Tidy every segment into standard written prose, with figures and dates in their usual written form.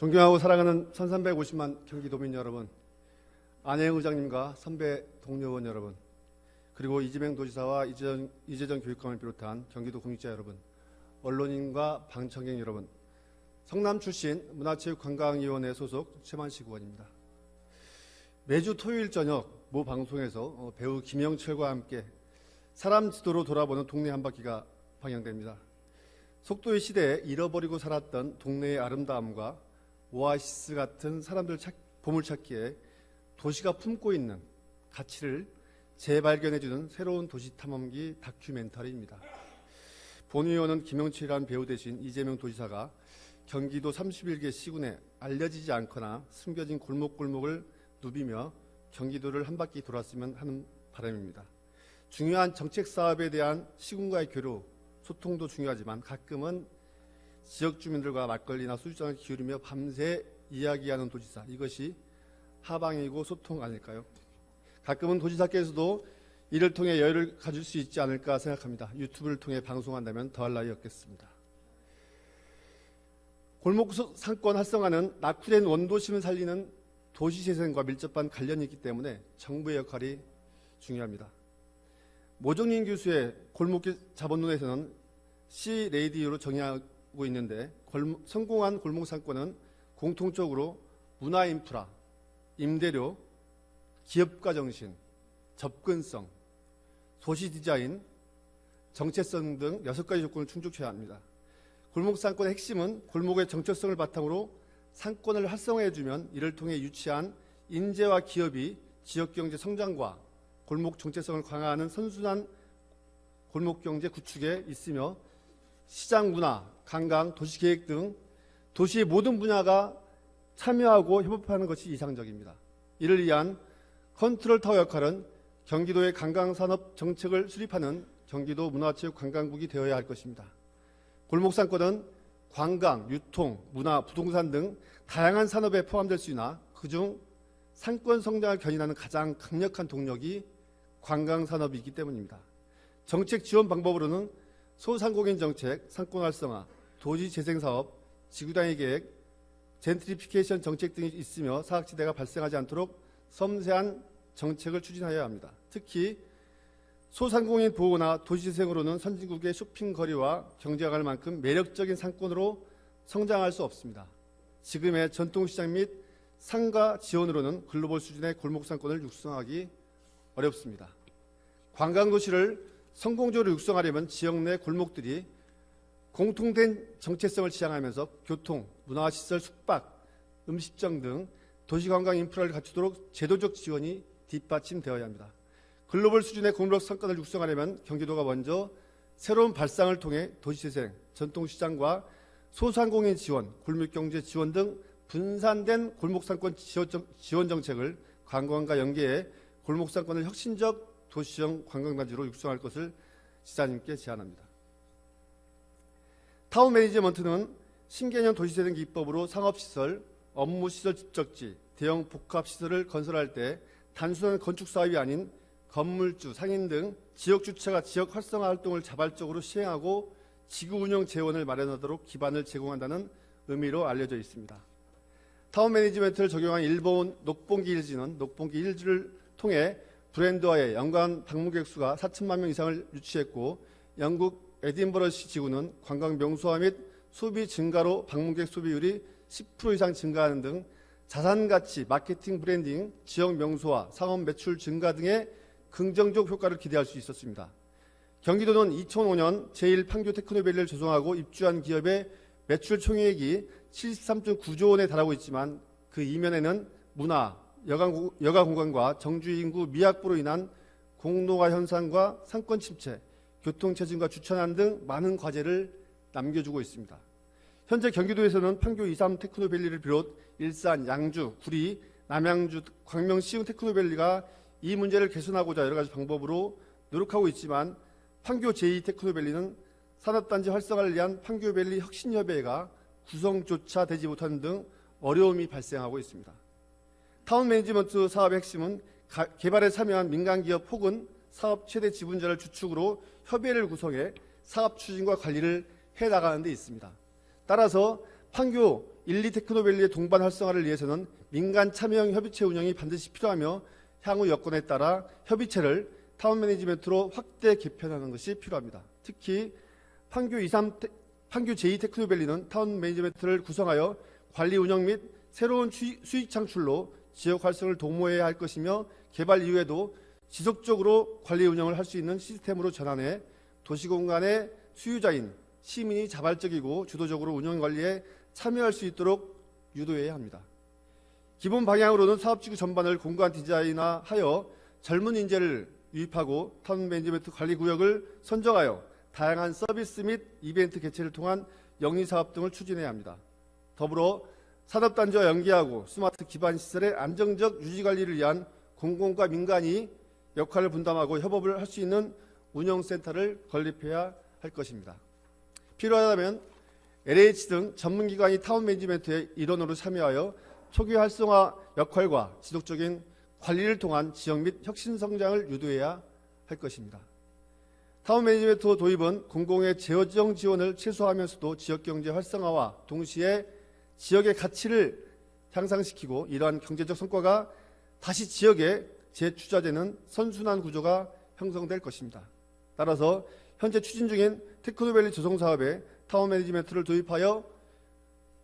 존경하고 사랑하는 1350만 경기도민 여러분, 안혜영 의장님과 선배 동료원 여러분, 그리고 이재명 도지사와 이재정 교육감을 비롯한 경기도 공직자 여러분, 언론인과 방청객 여러분, 성남 출신 문화체육관광위원회 소속 최만식 의원입니다. 매주 토요일 저녁 모 방송에서 배우 김영철과 함께 사람 지도로 돌아보는 동네 한바퀴가 방영됩니다. 속도의 시대에 잃어버리고 살았던 동네의 아름다움과 오아시스 같은 사람들 보물찾기에 도시가 품고 있는 가치를 재발견해주는 새로운 도시 탐험기 다큐멘터리입니다. 본 의원은 김영철이라는 배우 대신 이재명 도지사가 경기도 31개 시군에 알려지지 않거나 숨겨진 골목골목을 누비며 경기도를 한 바퀴 돌았으면 하는 바람입니다. 중요한 정책 사업에 대한 시군과의 교류, 소통도 중요하지만 가끔은 지역 주민들과 막걸리나 소주잔을 기울이며 밤새 이야기하는 도지사, 이것이 하방이고 소통 아닐까요? 가끔은 도지사께서도 이를 통해 여유를 가질 수 있지 않을까 생각합니다. 유튜브를 통해 방송한다면 더할 나위 없겠습니다. 골목 상권 활성화는 낙후된 원도심을 살리는 도시재생과 밀접한 관련이 있기 때문에 정부의 역할이 중요합니다. 모종린 교수의 골목길 자본론에서는 C-레이디오로 정의하고 있는데 성공한 골목 상권은 공통적으로 문화 인프라, 임대료, 기업가 정신, 접근성, 도시 디자인, 정체성 등 6가지 조건을 충족해야 합니다. 골목 상권의 핵심은 골목의 정체성을 바탕으로 상권을 활성화해주면 이를 통해 유치한 인재와 기업이 지역경제 성장과 골목 정체성을 강화하는 선순환 골목경제 구축에 있으며 시장 문화, 관광, 도시계획 등 도시의 모든 분야가 참여하고 협업하는 것이 이상적입니다. 이를 위한 컨트롤 타워 역할은 경기도의 관광산업 정책을 수립하는 경기도 문화체육관광국이 되어야 할 것입니다. 골목상권은 관광, 유통, 문화, 부동산 등 다양한 산업에 포함될 수 있으나 그중 상권 성장을 견인하는 가장 강력한 동력이 관광산업이기 때문입니다. 정책 지원 방법으로는 소상공인 정책, 상권 활성화, 도시 재생사업, 지구단위 계획, 젠트리피케이션 정책 등이 있으며 사각지대가 발생하지 않도록 섬세한 정책을 추진하여야 합니다. 특히 소상공인 보호나 도시재생으로는 선진국의 쇼핑거리와 경제가 갈 만큼 매력적인 상권으로 성장할 수 없습니다. 지금의 전통시장 및 상가 지원으로는 글로벌 수준의 골목상권을 육성하기 어렵습니다. 관광도시를 성공적으로 육성하려면 지역 내 골목들이 공통된 정체성을 지향하면서 교통, 문화시설, 숙박, 음식점 등 도시관광 인프라를 갖추도록 제도적 지원이 뒷받침되어야 합니다. 글로벌 수준의 골목 상권을 육성하려면 경기도가 먼저 새로운 발상을 통해 도시재생, 전통시장과 소상공인 지원, 골목경제 지원 등 분산된 골목상권 지원 정책을 관광과 연계해 골목상권을 혁신적 도시형 관광단지로 육성할 것을 지사님께 제안합니다. 타운 매니지먼트는 신개념 도시재생 기법으로 상업시설, 업무시설 집적지, 대형 복합시설을 건설할 때 단순한 건축사업이 아닌 건물주, 상인 등 지역주체가 지역 활성화 활동을 자발적으로 시행하고 지구운영 재원을 마련하도록 기반을 제공한다는 의미로 알려져 있습니다. 타운 매니지먼트를 적용한 일본 녹봉기 일지는 녹봉기 일지를 통해 브랜드화에 연간 방문객 수가 4천만 명 이상을 유치했고 영국 에딘버러시 지구는 관광 명소화 및 소비 증가로 방문객 소비율이 10% 이상 증가하는 등 자산가치, 마케팅 브랜딩, 지역 명소화, 상업 매출 증가 등의 긍정적 효과를 기대할 수 있었습니다. 경기도는 2005년 제1판교 테크노밸리를 조성하고 입주한 기업의 매출 총액이 73.9조 원에 달하고 있지만 그 이면에는 문화, 여가 공간과 정주 인구 미확보로 인한 공노화 현상과 상권 침체, 교통체증과 주차난 등 많은 과제를 남겨주고 있습니다. 현재 경기도에서는 판교 23 테크노밸리를 비롯 일산, 양주, 구리, 남양주, 광명, 시흥 테크노밸리가 이 문제를 개선하고자 여러 가지 방법으로 노력하고 있지만 판교 제2 테크노밸리는 산업단지 활성화를 위한 판교밸리 혁신협의회가 구성조차 되지 못하는 등 어려움이 발생하고 있습니다. 타운 매니지먼트 사업의 핵심은 개발에 참여한 민간기업 혹은 사업 최대 지분자를 주축으로 협의회를 구성해 사업 추진과 관리를 해나가는 데 있습니다. 따라서 판교 1, 2 테크노밸리의 동반 활성화를 위해서는 민간 참여형 협의체 운영이 반드시 필요하며 향후 여건에 따라 협의체를 타운 매니지먼트로 확대 개편하는 것이 필요합니다. 특히 판교 제2 테크노밸리는 타운 매니지먼트를 구성하여 관리 운영 및 새로운 수익 창출로 지역 활성을 도모해야 할 것이며 개발 이후에도 지속적으로 관리 운영을 할 수 있는 시스템으로 전환해 도시공간의 수유자인 시민이 자발적이고 주도적으로 운영 관리에 참여할 수 있도록 유도해야 합니다. 기본 방향으로는 사업지구 전반을 공간 디자인화하여 젊은 인재를 유입하고 타운 매니지먼트 관리구역을 선정하여 다양한 서비스 및 이벤트 개최를 통한 영리사업 등을 추진해야 합니다. 더불어 산업단지와 연계하고 스마트 기반 시설의 안정적 유지관리를 위한 공공과 민간이 역할을 분담하고 협업을 할 수 있는 운영센터를 건립해야 할 것입니다. 필요하다면 LH 등 전문기관이 타운 매니지먼트의 일원으로 참여하여 초기 활성화 역할과 지속적인 관리를 통한 지역 및 혁신 성장을 유도해야 할 것입니다. 타운 매니지먼트 도입은 공공의 재정 지원을 최소화하면서도 지역경제 활성화와 동시에 지역의 가치를 향상시키고 이러한 경제적 성과가 다시 지역에 재투자되는 선순환 구조가 형성될 것입니다. 따라서 현재 추진 중인 테크노밸리 조성사업에 타운 매니지먼트를 도입하여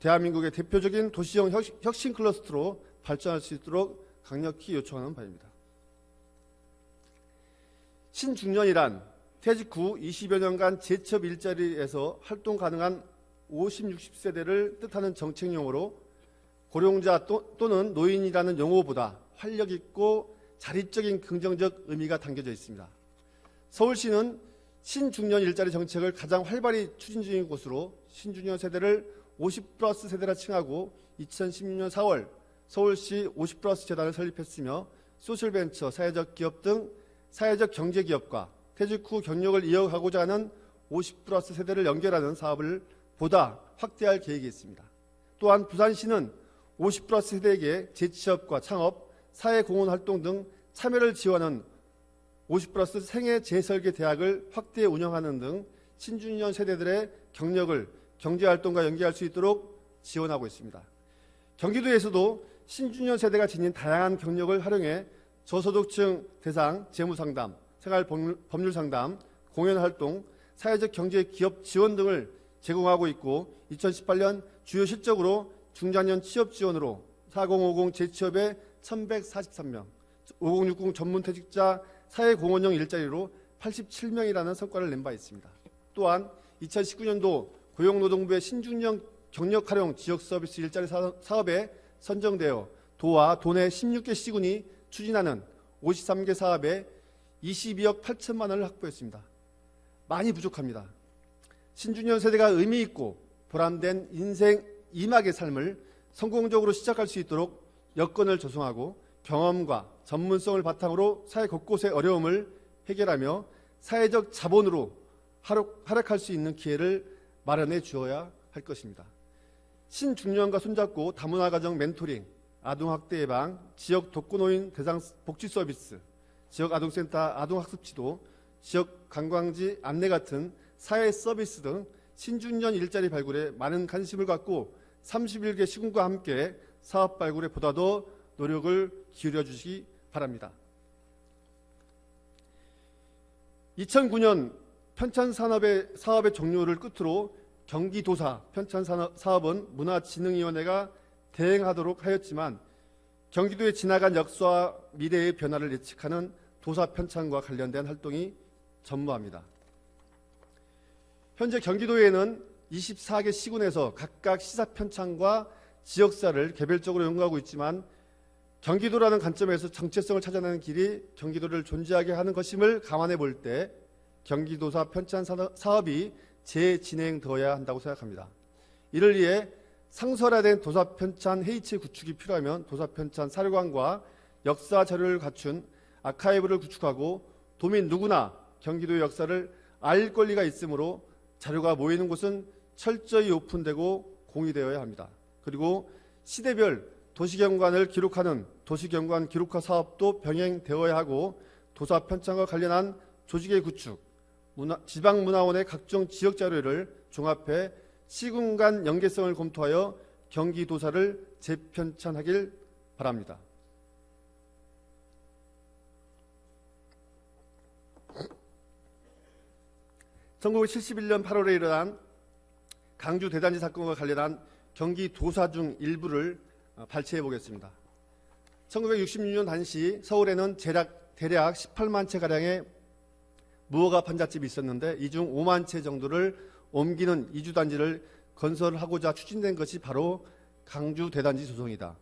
대한민국의 대표적인 도시형 혁신 클러스터로 발전할 수 있도록 강력히 요청하는 바입니다. 신중년이란 퇴직 후 20여 년간 재취업 일자리에서 활동 가능한 50, 60세대를 뜻하는 정책용어로 고령자 또는 노인이라는 용어보다 활력 있고 자립적인 긍정적 의미가 담겨져 있습니다. 서울시는 신중년 일자리 정책을 가장 활발히 추진 중인 곳으로 신중년 세대를 50+ 세대라 칭하고 2016년 4월 서울시 50+ 재단을 설립했으며 소셜벤처, 사회적 기업 등 사회적 경제기업과 퇴직 후 경력을 이어가고자 하는 50+ 세대를 연결하는 사업을 보다 확대할 계획이 있습니다. 또한 부산시는 50+ 세대에게 재취업과 창업, 사회공헌 활동 등 참여를 지원하는 50+ 생애 재설계 대학을 확대 운영하는 등 신중년 세대들의 경력을 경제활동과 연계할 수 있도록 지원하고 있습니다. 경기도에서도 신중년 세대가 지닌 다양한 경력을 활용해 저소득층 대상 재무상담, 생활법률상담, 공연활동, 사회적 경제 기업 지원 등을 제공하고 있고 2018년 주요 실적으로 중장년 취업 지원으로 4050 재취업에 1143명, 5060 전문퇴직자 사회공헌형 일자리로 87명이라는 성과를 낸 바 있습니다. 또한 2019년도 고용노동부의 신중년 경력활용 지역서비스 일자리 사업에 선정되어 도와 도내 16개 시군이 추진하는 53개 사업에 22억 8천만 원을 확보했습니다. 많이 부족합니다. 신중년 세대가 의미 있고 보람된 인생 2막의 삶을 성공적으로 시작할 수 있도록 여건을 조성하고 경험과 전문성을 바탕으로 사회 곳곳의 어려움을 해결하며 사회적 자본으로 활약할 수 있는 기회를 마련해 주어야 할 것입니다. 신중년과 손잡고 다문화 가정 멘토링, 아동학대 예방, 지역 독거노인 대상 복지 서비스, 지역 아동센터 아동학습 지도, 지역 관광지 안내 같은 사회 서비스 등 신중년 일자리 발굴에 많은 관심을 갖고 31개 시군과 함께 사업 발굴에 보다 더 노력을 기울여 주시기 바랍니다. 2009년 편찬산업의 사업의 종료를 끝으로 경기도사 편찬사업은 문화진흥위원회가 대행하도록 하였지만 경기도에 지나간 역사와 미래의 변화를 예측하는 도사 편찬과 관련된 활동이 전무합니다. 현재 경기도에는 24개 시군에서 각각 시사 편찬과 지역사를 개별적으로 연구하고 있지만 경기도라는 관점에서 정체성을 찾아내는 길이 경기도를 존재하게 하는 것임을 감안해 볼 때 경기도사 편찬 사업이 재진행되어야 한다고 생각합니다. 이를 위해 상설화된 도사편찬 회의체 구축이 필요하면 도사편찬 사료관과 역사 자료를 갖춘 아카이브를 구축하고 도민 누구나 경기도의 역사를 알 권리가 있으므로 자료가 모이는 곳은 철저히 오픈되고 공유되어야 합니다. 그리고 시대별 도시경관을 기록하는 도시경관 기록화 사업도 병행되어야 하고 도사편찬과 관련한 조직의 구축, 지방문화원의 각종 지역자료를 종합해 시군 간 연계성을 검토하여 경기도사를 재편찬하길 바랍니다. (1971년 8월에) 일어난 강주 대단지 사건과 관련한 경기도사 중 일부를 발췌해 보겠습니다. 1966년 당시 서울에는 대략 18만 채가량의 무허가 판잣집이 있었는데 이 중 5만 채 정도를 옮기는 이주단지를 건설하고자 추진된 것이 바로 강주 대단지 조성이다.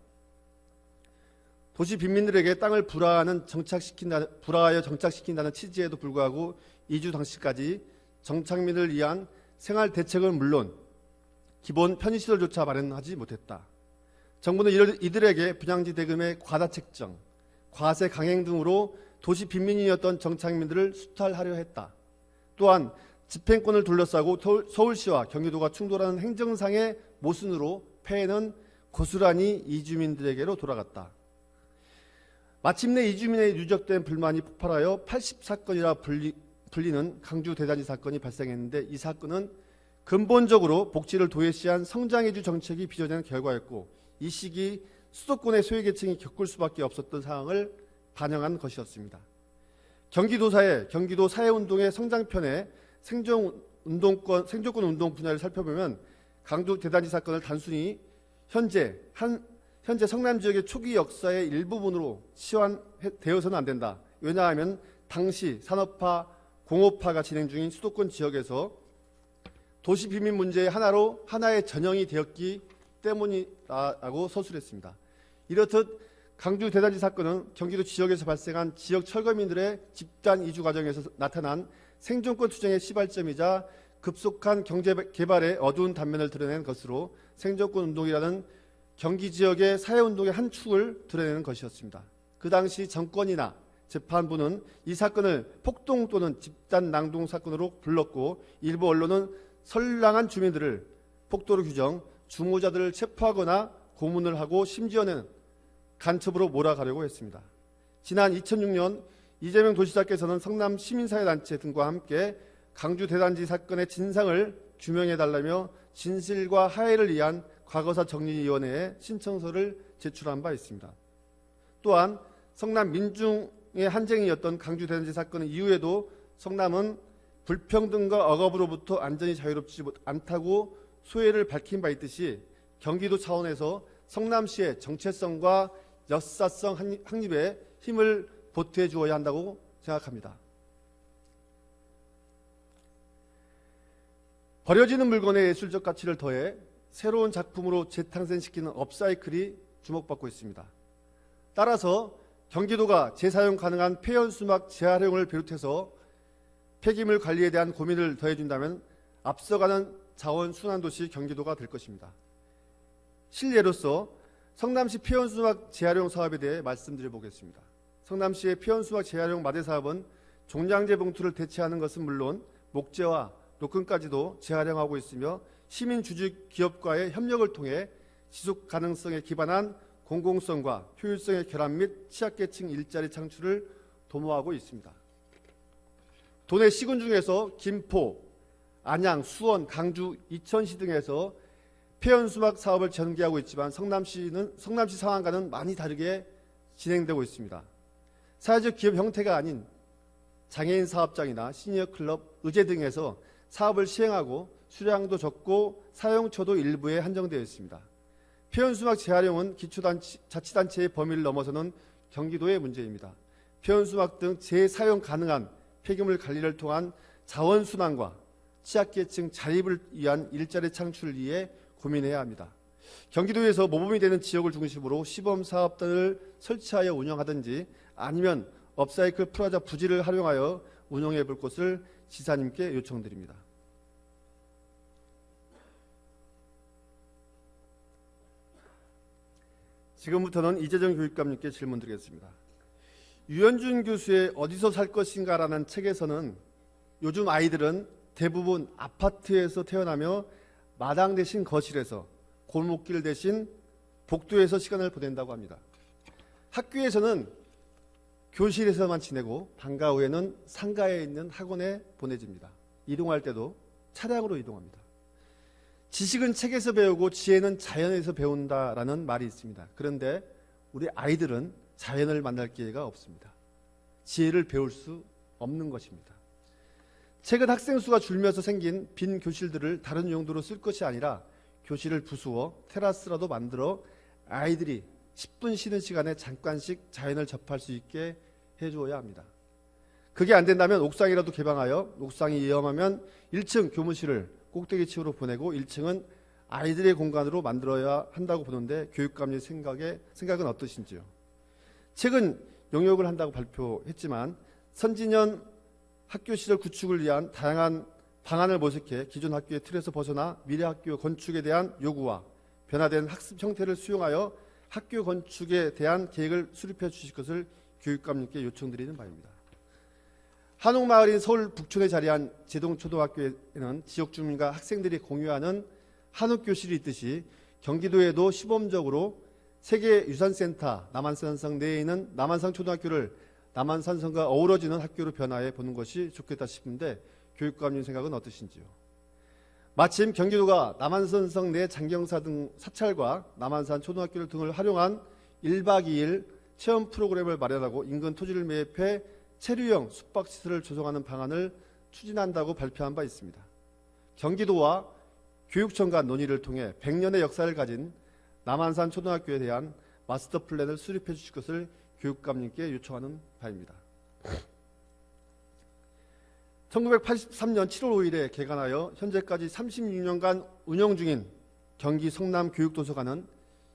도시 빈민들에게 땅을 불화하여 정착시킨다는 취지에도 불구하고 이주 당시까지 정착민을 위한 생활 대책은 물론 기본 편의시설조차 마련하지 못했다. 정부는 이들에게 분양지 대금의 과다 책정, 과세 강행 등으로 도시 빈민이었던 정착민들을 수탈하려 했다. 또한 집행권을 둘러싸고 서울시와 경기도가 충돌하는 행정상의 모순으로 폐해는 고스란히 이주민들에게로 돌아갔다. 마침내 이주민의 누적된 불만이 폭발하여 80사건이라 불리는 강주 대단지 사건이 발생했는데 이 사건은 근본적으로 복지를 도외시한 성장이주 정책이 빚어낸 결과였고 이 시기 수도권의 소외계층이 겪을 수밖에 없었던 상황을 반영한 것이었습니다. 경기도사의 경기도 사회운동의 성장편에 생존권 운동 분야를 살펴보면 강주 대단지 사건을 단순히 현재 성남 지역의 초기 역사의 일부분으로 치환되어서는 안 된다. 왜냐하면 당시 산업화, 공업화가 진행 중인 수도권 지역에서 도시 빈민 문제의 하나의 전형이 되었기 때문이라고 서술했습니다. 이렇듯 강주 대단지 사건은 경기도 지역에서 발생한 지역 철거민들의 집단 이주 과정에서 나타난 생존권 투쟁의 시발점이자 급속한 경제 개발의 어두운 단면을 드러낸 것으로 생존권 운동이라는 경기 지역의 사회운동의 한 축을 드러내는 것이었습니다. 그 당시 정권이나 재판부는 이 사건을 폭동 또는 집단 낭동 사건으로 불렀고 일부 언론은 선량한 주민들을 폭도로 규정, 주모자들을 체포하거나 고문을 하고 심지어는 간첩으로 몰아가려고 했습니다. 지난 2006년 이재명 도지사께서는 성남 시민사회단체 등과 함께 강주 대단지 사건의 진상을 규명해달라며 진실과 하해를 위한 과거사 정리위원회에 신청서를 제출한 바 있습니다. 또한 성남 민중의 한쟁이였던 강주 대단지 사건 이후에도 성남은 불평등과 억압으로부터 안전히 자유롭지 않다고 소회를 밝힌 바 있듯이 경기도 차원에서 성남시의 정체성과 역사성 확립에 힘을 보태해 주어야 한다고 생각합니다. 버려지는 물건의 예술적 가치를 더해 새로운 작품으로 재탄생시키는 업사이클이 주목받고 있습니다. 따라서 경기도가 재사용 가능한 폐연수막 재활용을 비롯해서 폐기물 관리에 대한 고민을 더해준다면 앞서가는 자원순환도시 경기도가 될 것입니다. 실예로서 성남시 폐연수막 재활용 사업에 대해 말씀드려 보겠습니다. 성남시의 폐연수막 재활용 마대 사업은 종량제 봉투를 대체하는 것은 물론 목재와 노끈까지도 재활용하고 있으며 시민주주 기업과의 협력을 통해 지속 가능성에 기반한 공공성과 효율성의 결합 및 취약계층 일자리 창출을 도모하고 있습니다. 도내 시군 중에서 김포, 안양, 수원, 강주, 이천시 등에서 폐연수막 사업을 전개하고 있지만 성남시 상황과는 많이 다르게 진행되고 있습니다. 사회적 기업 형태가 아닌 장애인 사업장이나 시니어 클럽, 의제 등에서 사업을 시행하고 수량도 적고 사용처도 일부에 한정되어 있습니다. 폐연수막 재활용은 기초자치단체의 범위를 넘어서는 경기도의 문제입니다. 폐연수막 등 재사용 가능한 폐기물 관리를 통한 자원순환과 취약계층 자립을 위한 일자리 창출을 위해 고민해야 합니다. 경기도에서 모범이 되는 지역을 중심으로 시범사업단을 설치하여 운영하든지 아니면 업사이클 프라자 부지를 활용하여 운영해 볼 것을 지사님께 요청드립니다. 지금부터는 이재정 교육감님께 질문드리겠습니다. 유현준 교수의 어디서 살 것인가라는 책에서는 요즘 아이들은 대부분 아파트에서 태어나며 마당 대신 거실에서, 골목길 대신 복도에서 시간을 보낸다고 합니다. 학교에서는 교실에서만 지내고 방과 후에는 상가에 있는 학원에 보내집니다. 이동할 때도 차량으로 이동합니다. 지식은 책에서 배우고 지혜는 자연에서 배운다라는 말이 있습니다. 그런데 우리 아이들은 자연을 만날 기회가 없습니다. 지혜를 배울 수 없는 것입니다. 책은 학생 수가 줄면서 생긴 빈 교실들을 다른 용도로 쓸 것이 아니라 교실을 부수어 테라스라도 만들어 아이들이 10분 쉬는 시간에 잠깐씩 자연을 접할 수 있게 해주어야 합니다. 그게 안 된다면 옥상이라도 개방하여 옥상이 위험하면 1층 교무실을 꼭대기층으로 보내고 1층은 아이들의 공간으로 만들어야 한다고 보는데 교육감의 생각은 어떠신지요? 책은 용역을 한다고 발표했지만 선진형 학교 시설 구축을 위한 다양한 방안을 모색해 기존 학교의 틀에서 벗어나 미래 학교 건축에 대한 요구와 변화된 학습 형태를 수용하여 학교 건축에 대한 계획을 수립해 주실 것을 교육감님께 요청드리는 바입니다. 한옥마을인 서울 북촌에 자리한 제동초등학교에는 지역 주민과 학생들이 공유하는 한옥교실이 있듯이 경기도에도 시범적으로 세계유산센터 남한산성 내에 있는 남한산초등학교를 남한산성과 어우러지는 학교로 변화해 보는 것이 좋겠다 싶은데 교육감님 생각은 어떠신지요? 마침 경기도가 남한산성 내 장경사 등 사찰과 남한산 초등학교 등을 활용한 1박 2일 체험 프로그램을 마련하고 인근 토지를 매입해 체류형 숙박시설을 조성하는 방안을 추진한다고 발표한 바 있습니다. 경기도와 교육청과 논의를 통해 100년의 역사를 가진 남한산 초등학교에 대한 마스터 플랜을 수립해 주실 것을 교육감님께 요청하는 바입니다. 1983년 7월 5일에 개관하여 현재까지 36년간 운영 중인 경기 성남 교육도서관은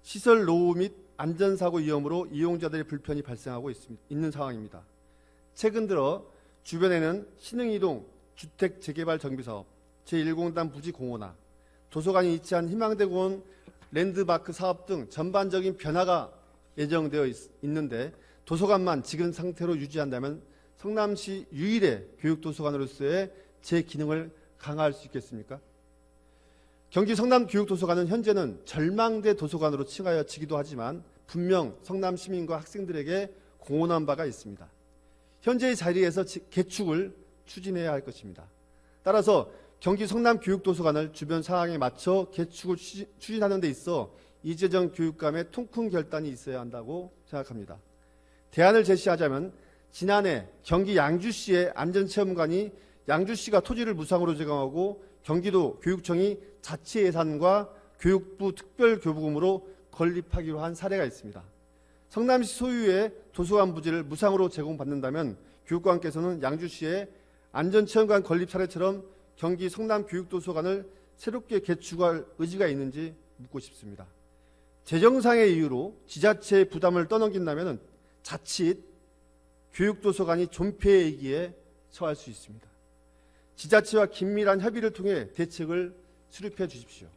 시설 노후 및 안전사고 위험으로 이용자들의 불편이 발생하고 있는 상황입니다. 최근 들어 주변에는 신흥이동 주택 재개발 정비사업, 제1공단 부지 공원화, 도서관이 위치한 희망대공원 랜드마크 사업 등 전반적인 변화가 예정되어 있는데 도서관만 지금 상태로 유지한다면 성남시 유일의 교육도서관으로서의 제 기능을 강화할 수 있겠습니까? 경기 성남교육도서관은 현재는 절망대 도서관으로 칭하여지기도 하지만 분명 성남 시민과 학생들에게 공헌한 바가 있습니다. 현재의 자리에서 개축을 추진해야 할 것입니다. 따라서 경기 성남교육도서관을 주변 상황에 맞춰 개축을 추진하는 데 있어 이재정 교육감의 통큰 결단이 있어야 한다고 생각합니다. 대안을 제시하자면 지난해 경기 양주시의 안전체험관이 양주시가 토지를 무상으로 제공하고 경기도 교육청이 자체 예산과 교육부 특별교부금으로 건립하기로 한 사례가 있습니다. 성남시 소유의 도서관 부지를 무상으로 제공받는다면 교육감께서는 양주시의 안전체험관 건립 사례처럼 경기 성남교육도서관을 새롭게 개축할 의지가 있는지 묻고 싶습니다. 재정상의 이유로 지자체의 부담을 떠넘긴다면 자칫 교육도서관이 존폐이기에 처할 수 있습니다. 지자체와 긴밀한 협의를 통해 대책을 수립해 주십시오.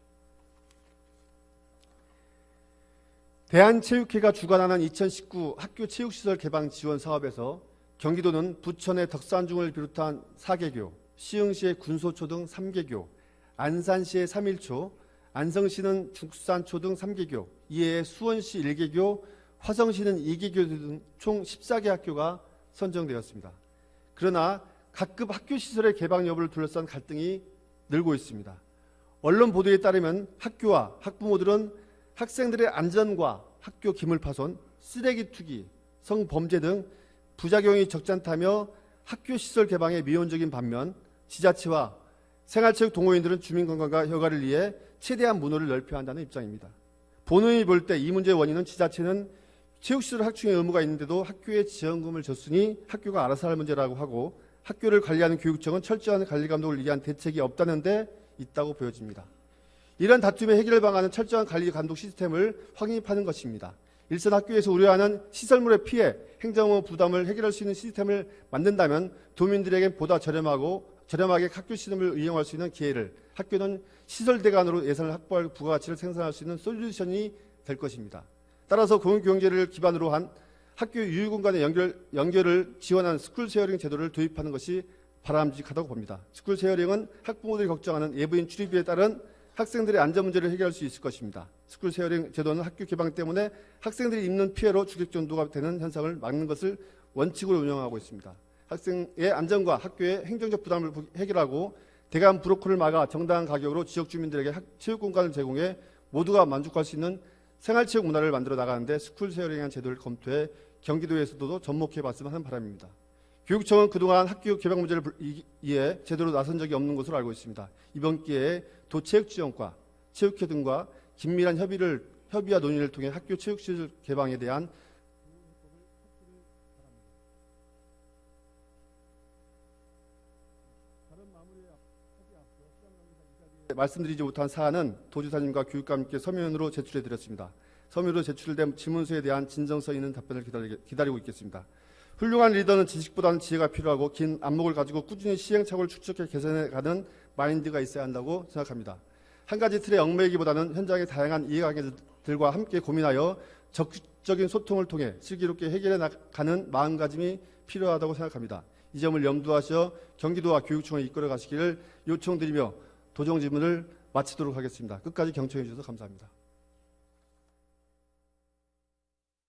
대한체육회가 주관하는 2019 학교 체육시설 개방 지원 사업에서 경기도는 부천의 덕산중을 비롯한 4개교, 시흥시의 군소초 등 3개교, 안산시의 3.1초, 안성시는 중산초 등 3개교, 이에 수원시 1개교, 화성시는 2개교 등 총 14개 학교가 선정되었습니다. 그러나 각급 학교 시설의 개방 여부를 둘러싼 갈등이 늘고 있습니다. 언론 보도에 따르면 학교와 학부모들은 학생들의 안전과 학교 기물파손, 쓰레기 투기, 성범죄 등 부작용이 적잖다며 학교 시설 개방에 미온적인 반면 지자체와 생활체육 동호인들은 주민건강과 여가를 위해 최대한 문호를 넓혀야 한다는 입장입니다. 본회의 볼 때 이 문제의 원인은 지자체는 체육시설 확충의 의무가 있는데도 학교에 지원금을 줬으니 학교가 알아서 할 문제라고 하고 학교를 관리하는 교육청은 철저한 관리감독을 위한 대책이 없다는 데 있다고 보여집니다. 이런 다툼의 해결 방안은 철저한 관리감독 시스템을 확립하는 것입니다. 일선 학교에서 우려하는 시설물의 피해, 행정업 부담을 해결할 수 있는 시스템을 만든다면 도민들에게 보다 저렴하게 학교 시설을 이용할 수 있는 기회를 학교는 시설대관으로 예산을 확보할 부가가치를 생산할 수 있는 솔루션이 될 것입니다. 따라서 공유경제를 기반으로 한 학교 유휴공간의 연결을 지원하는 스쿨 쉐어링 제도를 도입하는 것이 바람직하다고 봅니다. 스쿨 쉐어링은 학부모들이 걱정하는 예부인 출입비에 따른 학생들의 안전 문제를 해결할 수 있을 것입니다. 스쿨 쉐어링 제도는 학교 개방 때문에 학생들이 입는 피해로 주객 전도가 되는 현상을 막는 것을 원칙으로 운영하고 있습니다. 학생의 안전과 학교의 행정적 부담을 해결하고 대관 브로커를 막아 정당한 가격으로 지역 주민들에게 체육 공간을 제공해 모두가 만족할 수 있는 생활체육 문화를 만들어 나가는데 스쿨 쉐어링한 제도를 검토해 경기도에서도 접목해 봤으면 하는 바람입니다. 교육청은 그동안 학교 개방 문제를 이해 제대로 나선 적이 없는 것으로 알고 있습니다. 이번 기회에 도체육지원과 체육회 등과 긴밀한 협의와 논의를 통해 학교 체육시설 개방에 대한 말씀드리지 못한 사안은 도지사님과 교육감님께 서면으로 제출해 드렸습니다. 서면으로 제출된 질문서에 대한 진정성 있는 답변을 기다리고 있겠습니다. 훌륭한 리더는 지식보다는 지혜가 필요하고 긴 안목을 가지고 꾸준히 시행착오를 축적해 개선해가는 마인드가 있어야 한다고 생각합니다. 한 가지 틀에 얽매이기보다는 현장의 다양한 이해관계들과 함께 고민하여 적극적인 소통을 통해 슬기롭게 해결해 나가는 마음가짐이 필요하다고 생각합니다. 이 점을 염두하셔 경기도와 교육청을 이끌어 가시기를 요청드리며 도정 질문을 마치도록 하겠습니다. 끝까지 경청해 주셔서 감사합니다.